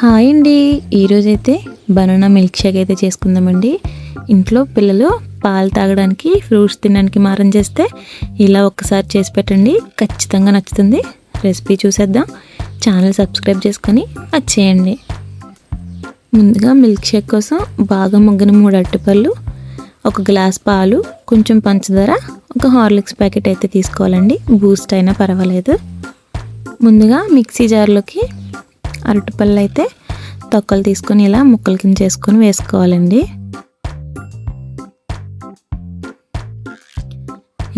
Hi అండి, ఈరోజైతే banana milk shake అయితే చేసుకుందామండి. ఇంట్లో పిల్లలు పాలు తాగడానికి, ఫ్రూట్స్ తినడానికి మారం చేస్తే ఇలా ఒక్కసారి చేసి పెట్టండి, ఖచ్చితంగా నచ్చుతుంది. రెసిపీ చూసేద్దాం. ఛానల్ సబ్స్క్రైబ్ చేసుకొని వచ్చేయండి. ముందుగా మిల్క్ షేక్ కోసం బాగా మగ్గిన 3 అరటిపళ్ళు, 1 గ్లాస్ పాలు, కొంచెం పంచదార, ఒక హార్లిక్స్ ప్యాకెట్ అయితే తీసుకోవాలండి. బూస్ట్ అయినా పర్వాలేదు. ముందుగా మిక్సీ జార్లోకి అరటిపళ్ళు అయితే తొక్కలు తీసుకొని ఇలా ముక్కల కింద చేసుకొని వేసుకోవాలండి.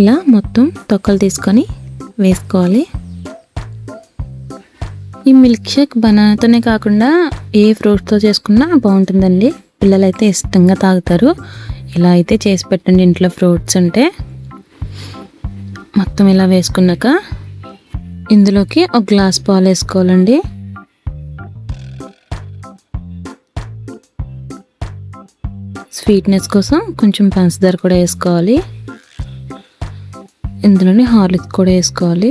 ఇలా మొత్తం తొక్కలు తీసుకొని వేసుకోవాలి. ఈ మిల్క్ షేక్ బనానాతోనే కాకుండా ఏ ఫ్రూట్స్తో చేసుకున్నా బాగుంటుందండి. పిల్లలైతే ఇష్టంగా తాగుతారు. ఇలా అయితే చేసి పెట్టండి ఇంట్లో ఫ్రూట్స్ ఉంటే. మొత్తం ఇలా వేసుకున్నాక ఇందులోకి 1 గ్లాస్ పాలు వేసుకోవాలండి. స్వీట్నెస్ కోసం కొంచెం పంచదార కూడా వేసుకోవాలి. ఇందులోని హార్లిక్స్ కూడా వేసుకోవాలి.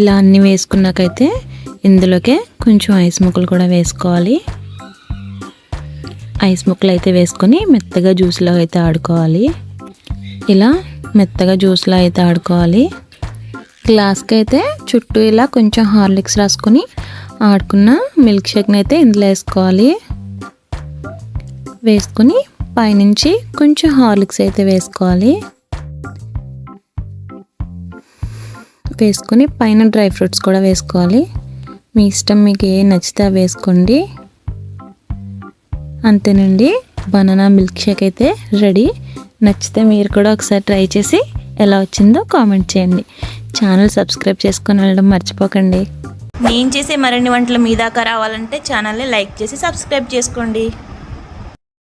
ఇలా అన్నీ వేసుకున్నాకైతే ఇందులోకే కొంచెం ఐస్ ముక్కలు కూడా వేసుకోవాలి. ఐస్ ముక్కలు అయితే వేసుకొని మెత్తగా జ్యూస్లో అయితే ఆడుకోవాలి. ఇలా మెత్తగా జ్యూస్లో అయితే ఆడుకోవాలి. గ్లాస్కి అయితే చుట్టూ ఇలా కొంచెం హార్లిక్స్ రాసుకొని ఆడుకున్న మిల్క్ షేక్ని అయితే ఇందులో వేసుకోవాలి. వేసుకొని పైనుంచి కొంచెం హార్లిక్స్ అయితే వేసుకోవాలి. వేసుకొని పైన డ్రై ఫ్రూట్స్ కూడా వేసుకోవాలి. మీ ఇష్టం, మీకు ఏ నచ్చితే వేసుకోండి. అంతేనండి, బనానా మిల్క్ షేక్ అయితే రెడీ. నచ్చితే మీరు కూడా ఒకసారి ట్రై చేసి ఎలా వచ్చిందో కామెంట్ చేయండి. ఛానల్ సబ్స్క్రైబ్ చేసుకొని వెళ్ళడం మర్చిపోకండి. నేను చేసే మరిన్ని వంటలు మీ దాకా రావాలంటే ఛానల్ని లైక్ చేసి సబ్స్క్రైబ్ చేసుకోండి.